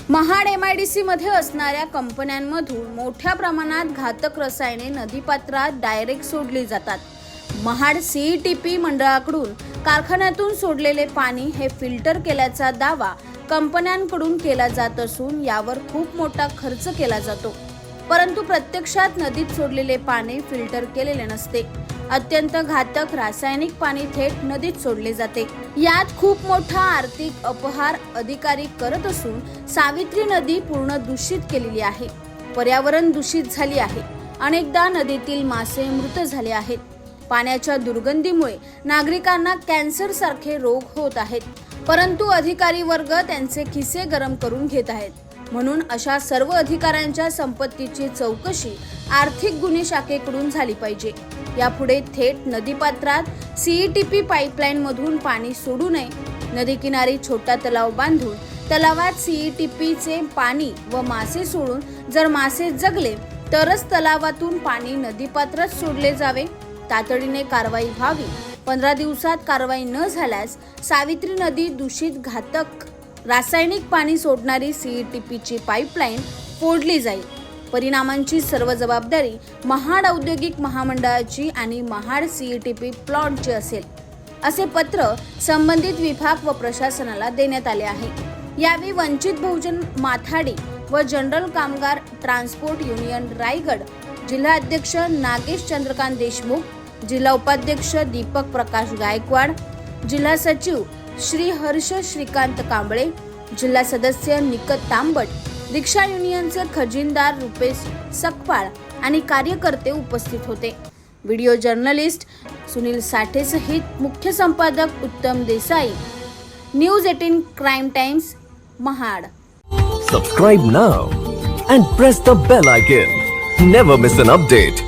Mahad MIDC मध्ये असणाऱ्या कंपन्यांमधून मोठ्या प्रमाणात घातक रसायने नदीपात्रात डायरेक्ट सोडली जातात। महाड CETP मंडळाकडून कारखान्यातून सोडलेले पाणी हे फिल्टर केल्याचा दावा कंपन्यांकडून केला जात असून यावर खूप मोठा खर्च केला जातो, परंतु प्रत्यक्षात नदीत सोडलेले पाणी फिल्टर केलेले नसते। अत्यंत घातक रासायनिक पाणी थेट नदीत सोडले जाते। यात खूप मोठा आर्थिक अपहार अधिकारी करत असून सावित्री नदी पूर्ण दूषित केलेली आहे। पर्यावरण दूषित झाली आहे। अनेकदा नदीतील मासे मृत झाले आहेत। पाण्याच्या दुर्गंधीमुळे नागरिकांना कॅन्सर सारखे रोग होत आहेत, परंतु अधिकारी वर्ग त्यांचे खिसे गरम करून घेत आहेत। म्हणून अशा सर्व अधिकाऱ्यांच्या संपत्तीची चौकशी आर्थिक गुन्हे शाखेकडून झाली पाहिजे। यापुढे थेट नदीपात्रात CETP पाईपलाईन मधून पाणी सोडू नये। नदीकिनारी छोटा तलाव बांधून तलावात CETP चे पाणी व मासे सोडून जर मासे जगले तरच तलावातून पाणी नदीपात्रात सोडले जावे। तातडीने कारवाई व्हावी। 15 दिवसात कारवाई न झाल्यास सावित्री नदी दूषित घातक रासायनिक पाणी सोडणारी CETP ची पाईपलाईन फोडली जाईल। परिणामांची सर्व जबाबदारी महाड औद्योगिक महामंडळाची आणि महाड CETP प्लॉटची असेल, असे पत्र संबंधित विभाग व प्रशासनाला देण्यात आले आहे। यावेळी वंचित बहुजन माथाडी व जनरल कामगार ट्रान्सपोर्ट युनियन रायगड जिल्हा अध्यक्ष नागेश चंद्रकांत देशमुख, जिल्हा उपाध्यक्ष दीपक प्रकाश गायकवाड, जिल्हा सचिव श्री हर्ष श्रीकांत कांबळे, जिल्हा सदस्य निकत तांबट, रिक्षा युनियनचे खजिनदार रुपेश सकपाळ आणि कार्यकर्ते उपस्थित होते। व्हिडिओ जर्नलिस्ट सुनील साठे सहित मुख्य संपादक उत्तम Desai, news 18 crime times, Mahad. Subscribe now and press the bell icon. Never miss an update.